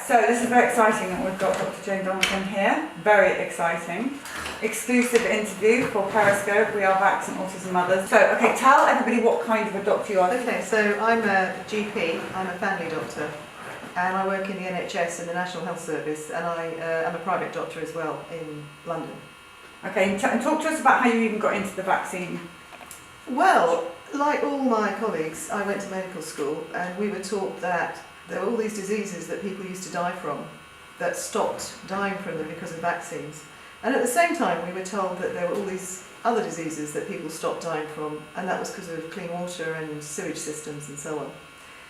so this is very exciting that we've got Dr. Jayne Donegan here. Very exciting. Exclusive interview for Periscope. We are Vaxxed and Autism Mothers. So, okay, tell everybody what kind of a doctor you are. Okay, so I'm a GP, I'm a family doctor, and I work in the NHS in the National Health Service, and I am a private doctor as well in London. Okay, and talk to us about how you even got into the vaccine. Well, like all my colleagues, I went to medical school, and we were taught that there were all these diseases that people used to die from, that stopped dying from them because of vaccines. And at the same time, we were told that there were all these other diseases that people stopped dying from, and that was because of clean water and sewage systems and so on.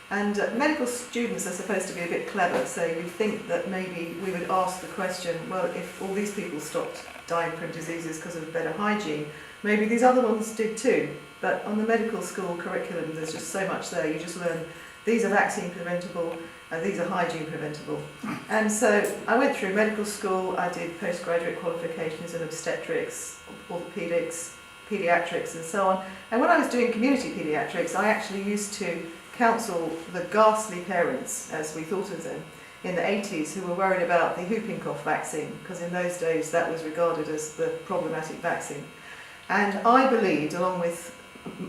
And medical students are supposed to be a bit clever, so you'd think that maybe we would ask the question, well, if all these people stopped dying from diseases because of better hygiene, maybe these other ones did too. But on the medical school curriculum, there's just so much there. You just learn these are vaccine preventable and these are hygiene preventable. And so I went through medical school, I did postgraduate qualifications in obstetrics, orthopedics, paediatrics and so on. And when I was doing community paediatrics, I actually used to counsel the ghastly parents, as we thought of them, in the 80s who were worried about the whooping cough vaccine, because in those days that was regarded as the problematic vaccine. And I believed, along with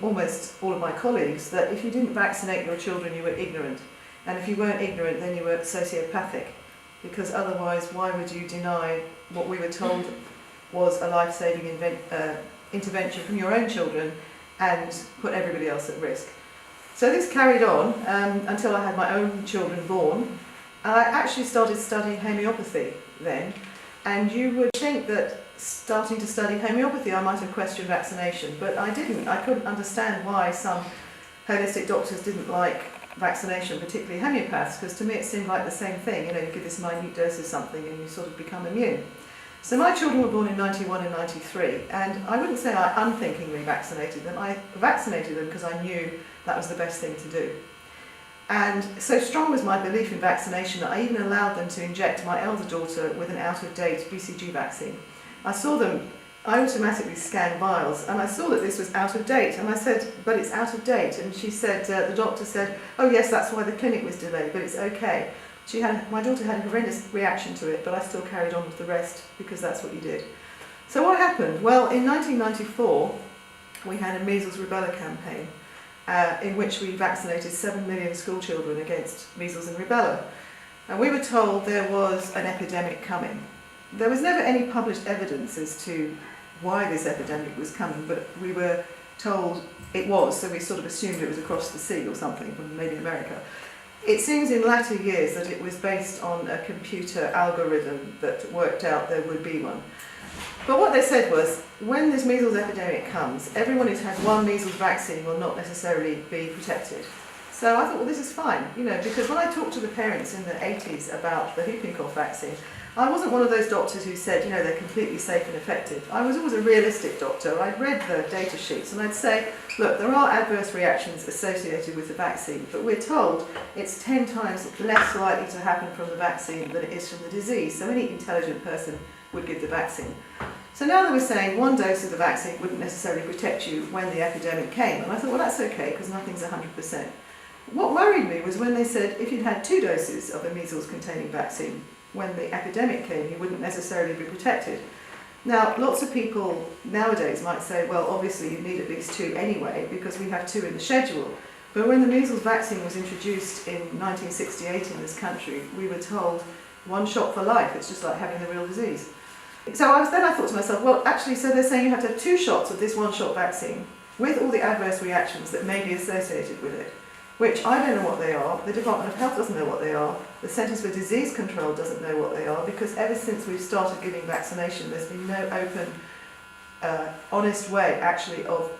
almost all of my colleagues, that if you didn't vaccinate your children, you were ignorant. And if you weren't ignorant, then you were sociopathic, because otherwise why would you deny what we were told was a life-saving intervention from your own children and put everybody else at risk? So this carried on until I had my own children born. I actually started studying homeopathy then, and you would think that starting to study homeopathy I might have questioned vaccination, but I didn't. I couldn't understand why some holistic doctors didn't like vaccination, particularly homeopaths, because to me it seemed like the same thing. You know, you give this minute dose of something and you sort of become immune. So my children were born in 91 and 93, and I wouldn't say I unthinkingly vaccinated them. I vaccinated them because I knew that was the best thing to do. And so strong was my belief in vaccination that I even allowed them to inject my elder daughter with an out-of-date BCG vaccine. I automatically scanned vials, and I saw that this was out of date, and I said, but it's out of date. And she said, the doctor said, oh yes, that's why the clinic was delayed, but it's okay. My daughter had a horrendous reaction to it, but I still carried on with the rest because that's what you did. So what happened? Well, in 1994, we had a measles rubella campaign in which we vaccinated 7 million school children against measles and rubella. And we were told there was an epidemic coming. There was never any published evidence as to why this epidemic was coming, but we were told it was, so we sort of assumed it was across the sea or something from maybe America. It seems in latter years that it was based on a computer algorithm that worked out there would be one. But what they said was, when this measles epidemic comes, everyone who's had one measles vaccine will not necessarily be protected. So I thought, well, this is fine, you know, because when I talked to the parents in the 80s about the whooping cough vaccine, I wasn't one of those doctors who said, you know, they're completely safe and effective. I was always a realistic doctor. I'd read the data sheets and I'd say, look, there are adverse reactions associated with the vaccine, but we're told it's 10 times less likely to happen from the vaccine than it is from the disease. So any intelligent person would give the vaccine. So now they were saying one dose of the vaccine wouldn't necessarily protect you when the epidemic came. And I thought, well, that's okay, because nothing's 100%. What worried me was when they said if you'd had 2 doses of a measles-containing vaccine, when the epidemic came, you wouldn't necessarily be protected. Now, lots of people nowadays might say, well, obviously you need at least 2 anyway, because we have 2 in the schedule. But when the measles vaccine was introduced in 1968 in this country, we were told 1 shot for life. It's just like having the real disease. So I thought to myself, well, actually, so they're saying you have to have 2 shots of this 1-shot vaccine with all the adverse reactions that may be associated with it, which I don't know what they are, the Department of Health doesn't know what they are, the Centres for Disease Control doesn't know what they are, because ever since we've started giving vaccination, there's been no open, honest way, actually, of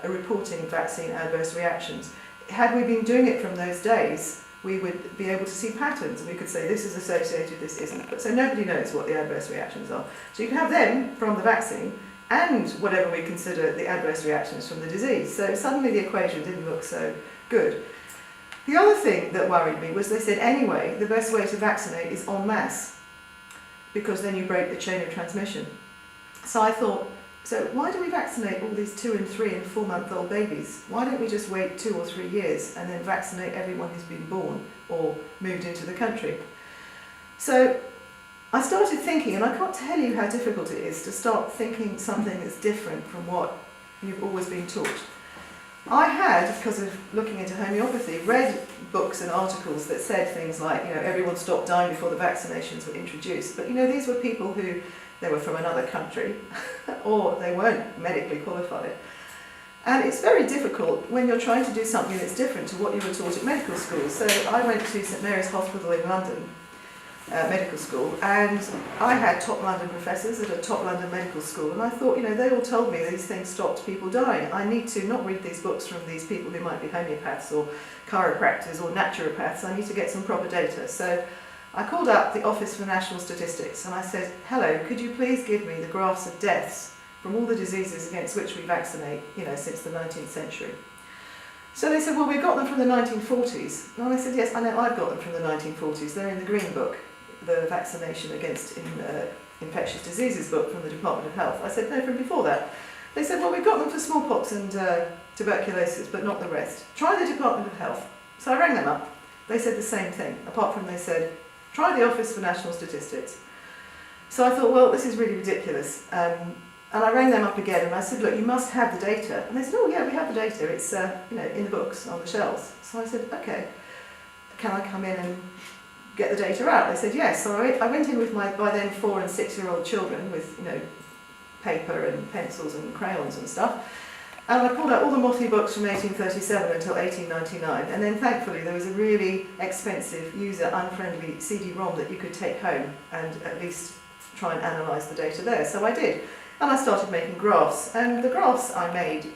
reporting vaccine adverse reactions. Had we been doing it from those days, we would be able to see patterns, and we could say this is associated, this isn't. But so nobody knows what the adverse reactions are. So you can have them from the vaccine, and whatever we consider the adverse reactions from the disease. So suddenly the equation didn't look so good. The other thing that worried me was they said, anyway, the best way to vaccinate is en masse, because then you break the chain of transmission. So I thought, so why do we vaccinate all these 2 and 3 and 4-month-old babies? Why don't we just wait 2 or 3 years and then vaccinate everyone who's been born or moved into the country? So I started thinking, and I can't tell you how difficult it is to start thinking something that's different from what you've always been taught. I had, because of looking into homeopathy, read books and articles that said things like, everyone stopped dying before the vaccinations were introduced. But, these were people who, they were from another country, or they weren't medically qualified. And it's very difficult when you're trying to do something that's different to what you were taught at medical school. So I went to St Mary's Hospital in London, medical school, and I had top London professors at a top London medical school, and I thought, they all told me these things stopped people dying. I need to not read these books from these people who might be homeopaths or chiropractors or naturopaths. I need to get some proper data. So I called up the Office for National Statistics and I said, hello, could you please give me the graphs of deaths from all the diseases against which we vaccinate, since the 19th century. So they said, well, we got them from the 1940s. And I said, yes, I know, I've got them from the 1940s. They're in the Green Book, the vaccination against infectious diseases book from the Department of Health. I said, no, from before that. They said, well, we've got them for smallpox and tuberculosis, but not the rest. Try the Department of Health. So I rang them up. They said the same thing, apart from they said, try the Office for National Statistics. So I thought, well, this is really ridiculous. And I rang them up again and I said, look, you must have the data. And they said, oh yeah, we have the data. It's in the books on the shelves. So I said, okay, can I come in and get the data out? They said, yes. So I went in with my, by then, 4 and 6-year-old children with, paper and pencils and crayons and stuff. And I pulled out all the Motley books from 1837 until 1899. And then thankfully there was a really expensive, user-unfriendly CD-ROM that you could take home and at least try and analyse the data there. So I did. And I started making graphs. And the graphs I made,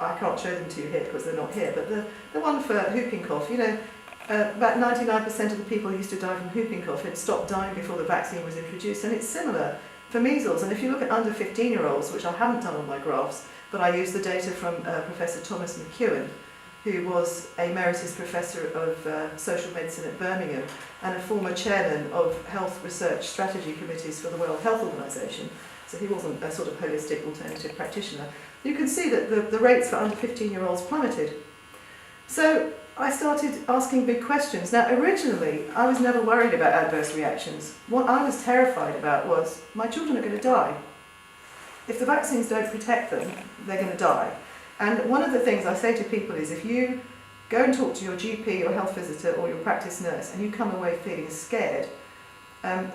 I can't show them to you here because they're not here, but the one for whooping cough, about 99% of the people who used to die from whooping cough had stopped dying before the vaccine was introduced. And it's similar for measles. And if you look at under 15-year-olds, which I haven't done on my graphs, but I used the data from Professor Thomas McEwen, who was a emeritus professor of social medicine at Birmingham and a former chairman of health research strategy committees for the World Health Organization. So he wasn't a sort of holistic alternative practitioner. You can see that the rates for under 15-year-olds plummeted. So I started asking big questions. Now, originally, I was never worried about adverse reactions. What I was terrified about was my children are going to die. If the vaccines don't protect them, they're going to die. And one of the things I say to people is if you go and talk to your GP or health visitor or your practice nurse and you come away feeling scared,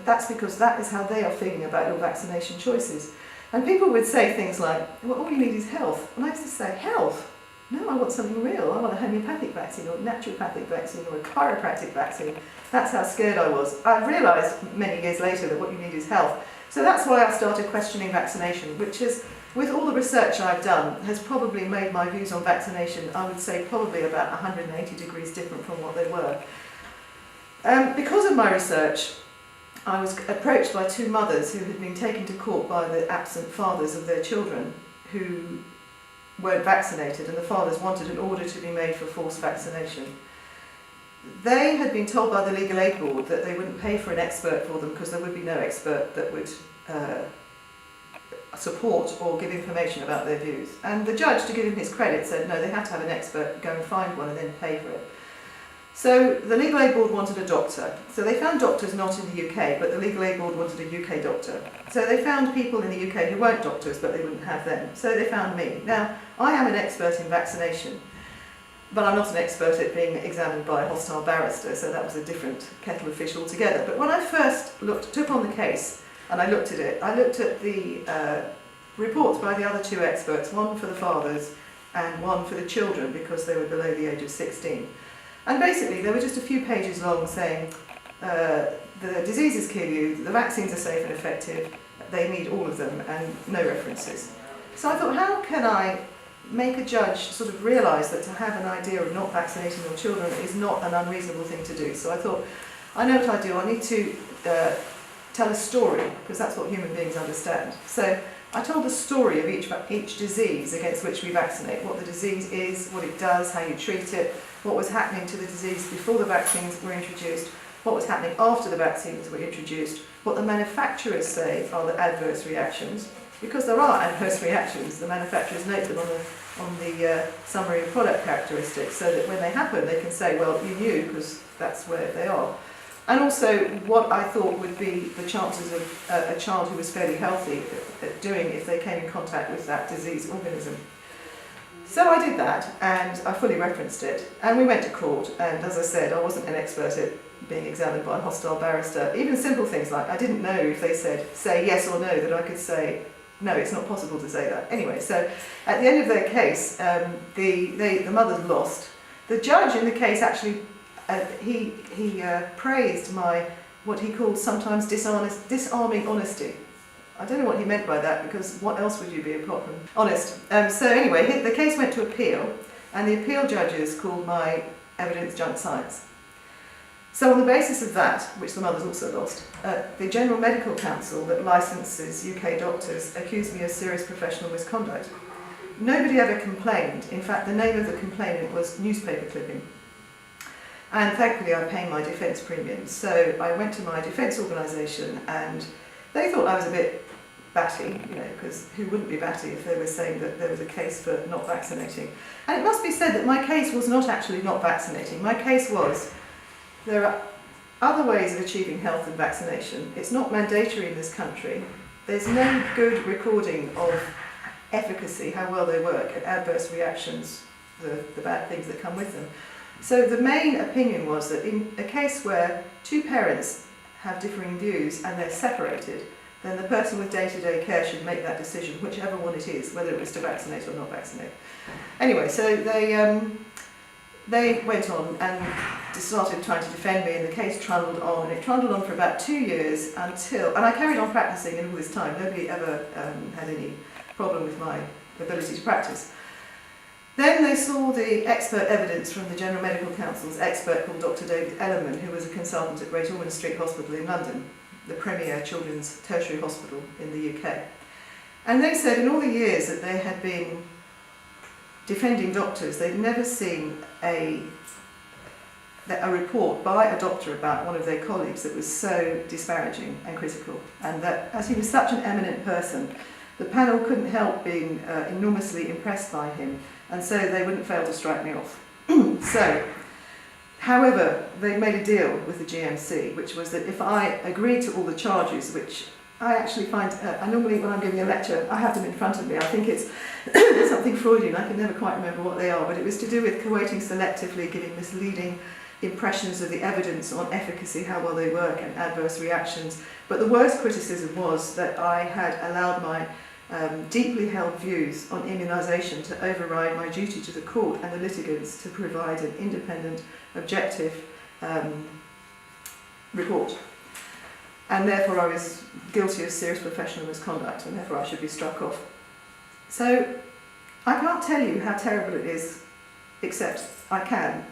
that's because that is how they are feeling about your vaccination choices. And people would say things like, well, all you need is health. And I used to say, health? No, I want something real. I want a homeopathic vaccine or a naturopathic vaccine or a chiropractic vaccine. That's how scared I was. I realised many years later that what you need is health. So that's why I started questioning vaccination, which is, with all the research I've done, has probably made my views on vaccination, I would say, probably about 180 degrees different from what they were. Because of my research, I was approached by 2 mothers who had been taken to court by the absent fathers of their children who weren't vaccinated, and the fathers wanted an order to be made for forced vaccination. They had been told by the Legal Aid Board that they wouldn't pay for an expert for them because there would be no expert that would support or give information about their views. And the judge, to give him his credit, said no, they had to have an expert, go and find one and then pay for it. So the Legal Aid Board wanted a doctor. So they found doctors not in the UK, but the Legal Aid Board wanted a UK doctor. So they found people in the UK who weren't doctors, but they wouldn't have them. So they found me. Now, I am an expert in vaccination, but I'm not an expert at being examined by a hostile barrister, so that was a different kettle of fish altogether. But when I first took on the case, and I looked at it, I looked at the reports by the other 2 experts, one for the fathers and one for the children, because they were below the age of 16. And basically, they were just a few pages long saying, the diseases kill you, the vaccines are safe and effective, they need all of them, and no references. So I thought, how can I make a judge sort of realise that to have an idea of not vaccinating your children is not an unreasonable thing to do? So I thought, I know what I do, I need to tell a story, because that's what human beings understand. So I told the story of each disease against which we vaccinate, what the disease is, what it does, how you treat it, what was happening to the disease before the vaccines were introduced, what was happening after the vaccines were introduced, what the manufacturers say are the adverse reactions, because there are adverse reactions. The manufacturers note them on the summary of product characteristics, so that when they happen they can say, well, you knew, because that's where they are. And also what I thought would be the chances of a child who was fairly healthy at doing if they came in contact with that disease organism. So I did that, and I fully referenced it, and we went to court, and as I said, I wasn't an expert at being examined by a hostile barrister. Even simple things like, I didn't know if they said, say yes or no, that I could say, no, it's not possible to say that. Anyway, so at the end of their case, the mothers lost. The judge in the case actually, he praised my, what he called sometimes disarming honesty. I don't know what he meant by that, because what else would you be apart from honest? So anyway, the case went to appeal, and the appeal judges called my evidence junk science. So on the basis of that, which the mothers also lost, the General Medical Council that licenses UK doctors accused me of serious professional misconduct. Nobody ever complained. In fact, the name of the complainant was newspaper clipping. And thankfully I pay my defence premiums. So I went to my defence organisation, and they thought I was a bit batty, you know, because who wouldn't be batty if they were saying that there was a case for not vaccinating. And it must be said that my case was not actually not vaccinating. My case was, there are other ways of achieving health than vaccination. It's not mandatory in this country. There's no good recording of efficacy, how well they work, and adverse reactions, the bad things that come with them. So the main opinion was that in a case where two parents have differing views and they're separated, then the person with day-to-day care should make that decision, whichever one it is, whether it was to vaccinate or not vaccinate. Anyway, so they went on and started trying to defend me, and the case trundled on, and it trundled on for about 2 years until, and I carried on practicing in all this time. Nobody ever had any problem with my ability to practice. Then they saw the expert evidence from the General Medical Council's expert called Dr. David Ellerman, who was a consultant at Great Ormond Street Hospital in London, the premier children's tertiary hospital in the UK. And they said in all the years that they had been defending doctors, they'd never seen a report by a doctor about one of their colleagues that was so disparaging and critical, and that as he was such an eminent person, the panel couldn't help being enormously impressed by him, and so they wouldn't fail to strike me off. So, however, they made a deal with the GMC, which was that if I agreed to all the charges, which I actually find, I normally when I'm giving a lecture, I have them in front of me. I think it's something Freudian, I can never quite remember what they are, but it was to do with quoting selectively, giving misleading impressions of the evidence on efficacy, how well they work, and adverse reactions. But the worst criticism was that I had allowed my deeply held views on immunisation to override my duty to the court and the litigants to provide an independent, objective report. And therefore I was guilty of serious professional misconduct, and therefore I should be struck off. So I can't tell you how terrible it is, except I can,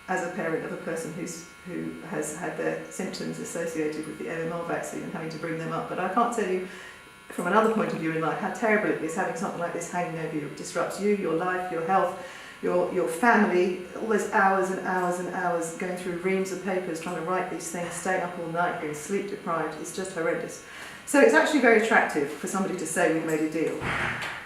as a parent of a person who has had their symptoms associated with the MMR vaccine and having to bring them up. But I can't tell you, from another point of view in life, how terrible it is having something like this hanging over you. It disrupts you, your life, your health, your family, all those hours and hours and hours going through reams of papers, trying to write these things, staying up all night, being sleep deprived. It's just horrendous. So it's actually very attractive for somebody to say we've made a deal.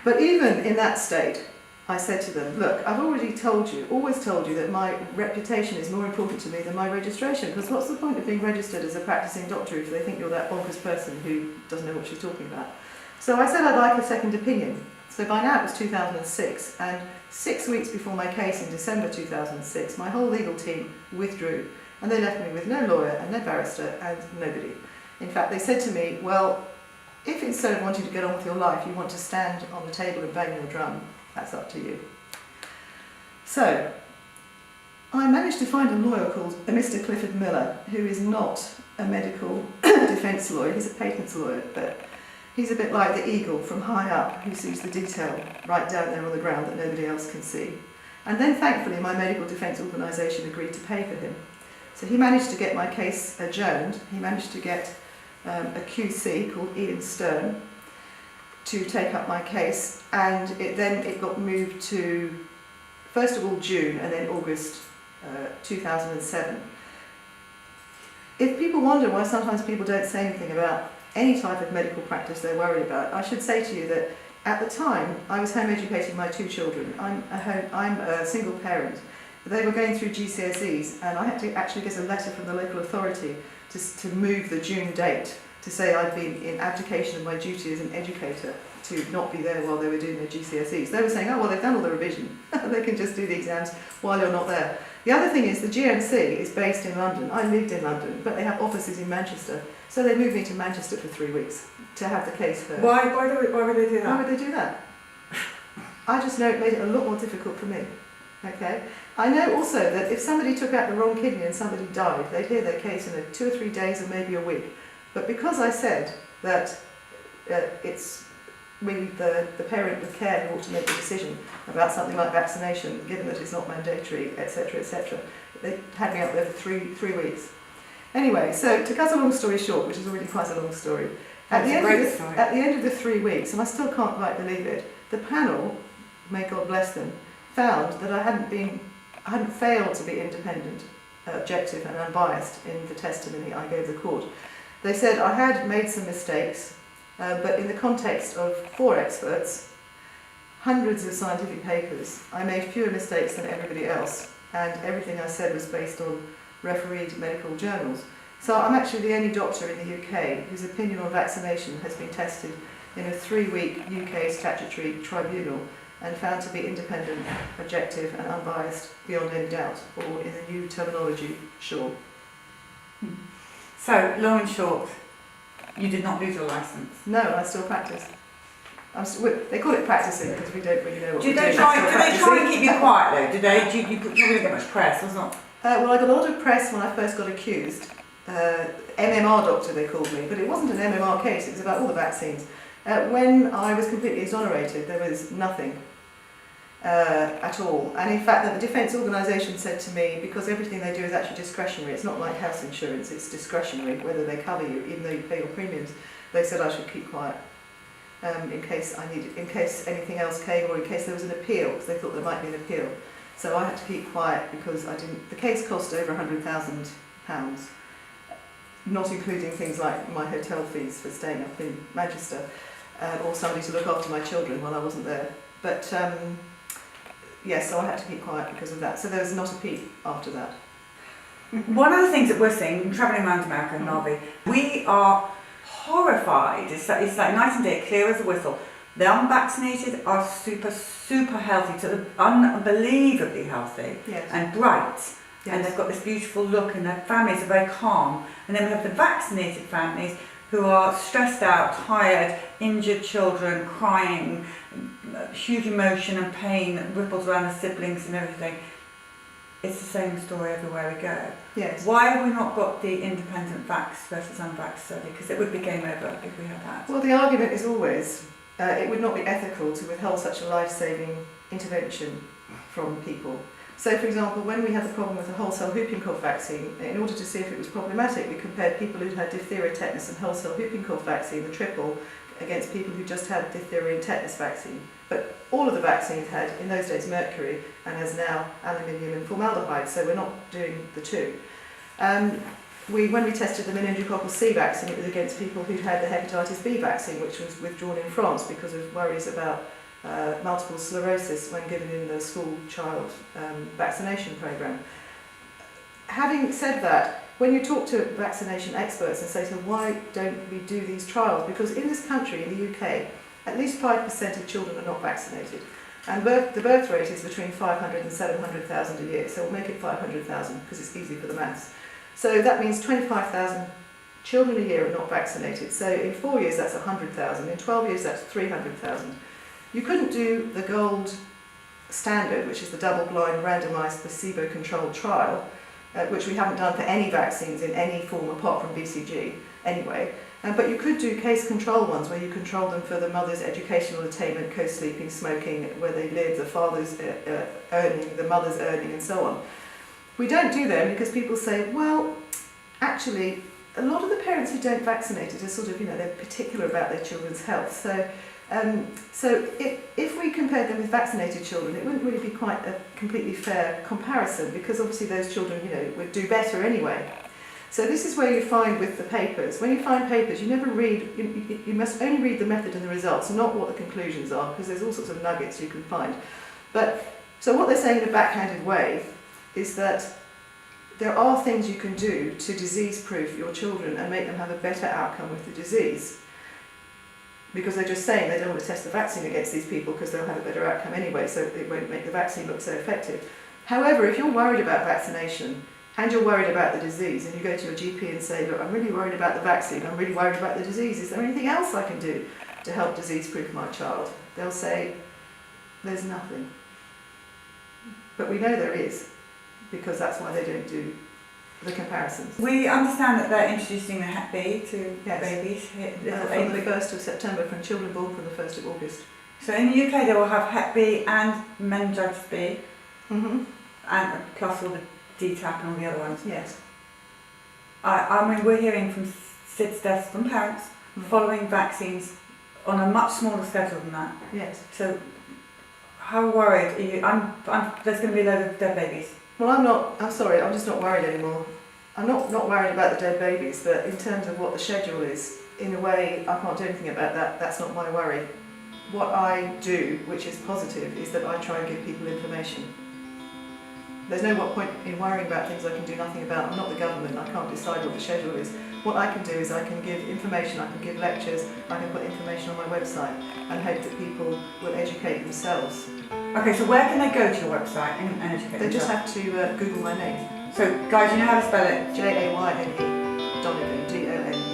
But even in that state, I said to them, look, I've already told you, always told you that my reputation is more important to me than my registration, because what's the point of being registered as a practicing doctor if they think you're that bonkers person who doesn't know what she's talking about? So I said I'd like a second opinion. So by now it was 2006, and 6 weeks before my case in December 2006, my whole legal team withdrew, and they left me with no lawyer and no barrister and nobody. In fact, they said to me, well, if instead of wanting to get on with your life, you want to stand on the table and bang your drum, that's up to you. So, I managed to find a lawyer called Mr. Clifford Miller, who is not a medical defence lawyer, he's a patents lawyer, but he's a bit like the eagle from high up who sees the detail right down there on the ground that nobody else can see. And then thankfully my medical defence organisation agreed to pay for him. So he managed to get my case adjourned. He managed to get a QC called Ian Stern to take up my case, and it got moved to first of all June and then August 2007. If people wonder why sometimes people don't say anything about any type of medical practice they're worried about, I should say to you that at the time I was home educating my 2 children. I'm a single parent. they were going through GCSEs, and I had to actually get a letter from the local authority to move the June date to say I'd been in abdication of my duty as an educator to not be there while they were doing their GCSEs. They were saying, oh, well, they've done all the revision. They can just do the exams while you're not there. The other thing is the GMC is based in London. I lived in London, but they have offices in Manchester. So they moved me to Manchester for 3 weeks to have the case heard. Why would they do that? Why would they do that? I just know it made it a lot more difficult for me. Okay. I know also that if somebody took out the wrong kidney and somebody died, they'd hear their case in 2 or 3 days or maybe a week. But because I said that it's really the parent with care who ought to make the decision about something like vaccination, given that it's not mandatory, etc., they had me up there for three weeks. Anyway, so to cut a long story short, which is already quite a long story, at the end of the 3 weeks, and I still can't quite believe it, the panel, may God bless them, found that I hadn't failed to be independent, objective and unbiased in the testimony I gave the court. They said I had made some mistakes, but in the context of 4 experts, hundreds of scientific papers, I made fewer mistakes than everybody else, and everything I said was based on refereed medical journals. So I'm actually the only doctor in the UK whose opinion on vaccination has been tested in a 3-week UK statutory tribunal and found to be independent, objective and unbiased beyond any doubt, or in the new terminology, sure. So, long and short, you did not lose your licence? No, I still practice. They call it practising because we don't really know what we're doing. Do they try and keep you quiet though? You don't really get much press, or not? Well, I got a lot of press when I first got accused. MMR doctor they called me, but it wasn't an MMR case, it was about all the vaccines. When I was completely exonerated, there was nothing at all. And in fact, the defence organisation said to me, because everything they do is actually discretionary, it's not like house insurance, it's discretionary whether they cover you, even though you pay your premiums, they said I should keep quiet in case anything else came, or in case there was an appeal, because they thought there might be an appeal. So I had to keep quiet because the case cost over £100,000, not including things like my hotel fees for staying up in Manchester, or somebody to look after my children while I wasn't there. But yes, so I had to keep quiet because of that. So there was not a peep after that. One of the things that we're seeing, travelling around America and Narvi, we are horrified. It's like night and day, clear as a whistle. The unvaccinated are super healthy, so unbelievably healthy, yes, and bright. yes, And they've got this beautiful look, and their families are very calm. And then we have the vaccinated families who are stressed out, tired, injured children, crying, huge emotion and pain that ripples around the siblings and everything. It's the same story everywhere we go. yes. Why have we not got the independent vax versus unvaxxed study? Because it would be game over if we had that. Well, the argument is always it would not be ethical to withhold such a life-saving intervention from people. So, for example, when we had the problem with the wholesale whooping cough vaccine, in order to see if it was problematic, we compared people who'd had diphtheria, tetanus and wholesale whooping cough vaccine, the triple, against people who just had diphtheria and tetanus vaccine. But all of the vaccines had, in those days, mercury, and as now, aluminium and formaldehyde, so we're not doing the two. When we tested the meningococcal C vaccine, it was against people who'd had the hepatitis B vaccine, which was withdrawn in France because of worries about multiple sclerosis when given in the school child vaccination programme. Having said that, when you talk to vaccination experts and say to them, why don't we do these trials? Because in this country, in the UK, at least 5% of children are not vaccinated. And the birth rate is between 500 and 700,000 a year, so we'll make it 500,000 because it's easy for the maths. So that means 25,000 children a year are not vaccinated. So in 4 years, that's 100,000. In 12 years, that's 300,000. You couldn't do the gold standard, which is the double-blind, randomised, placebo-controlled trial, which we haven't done for any vaccines in any form apart from BCG anyway. But you could do case control ones where you control them for the mother's educational attainment, co-sleeping, smoking, where they live, the father's earning, the mother's earning, and so on. We don't do them because people say, well, actually, a lot of the parents who don't vaccinate it are sort of, they're particular about their children's health. So if we compared them with vaccinated children, it wouldn't really be quite a completely fair comparison because obviously those children, would do better anyway. So this is where you find with the papers. When you find papers, you never read, you must only read the method and the results, not what the conclusions are, because there's all sorts of nuggets you can find. But so what they're saying in a backhanded way is that there are things you can do to disease-proof your children and make them have a better outcome with the disease. Because they're just saying they don't want to test the vaccine against these people because they'll have a better outcome anyway, so it won't make the vaccine look so effective. However, if you're worried about vaccination and you're worried about the disease and you go to your GP and say, look, I'm really worried about the vaccine, I'm really worried about the disease, is there anything else I can do to help disease-proof my child? They'll say, there's nothing. But we know there is, because that's why they don't do the comparisons. We understand that they're introducing the Hep B to Yes. babies. From the 1st of September, from children born from the 1st of August. So in the UK they will have Hep B and meningitis B, Mm-hmm. and plus all the DTaP and all the other ones. Yes. I mean, we're hearing from SIDS deaths from parents following vaccines on a much smaller schedule than that. Yes. So how worried are you? There's going to be a load of dead babies. Well, I'm sorry, I'm just not worried anymore. I'm not worried about the dead babies, but in terms of what the schedule is, in a way, I can't do anything about that. That's not my worry. What I do, which is positive, is that I try and give people information. There's no point in worrying about things I can do nothing about. I'm not the government, I can't decide what the schedule is. What I can do is I can give information, I can give lectures, I can put information on my website and hope that people will educate themselves. Okay, so where can they go to your website and educate They just themselves? have to Google my name. So guys, you know how to spell it? Jayne Donegan, Donegan.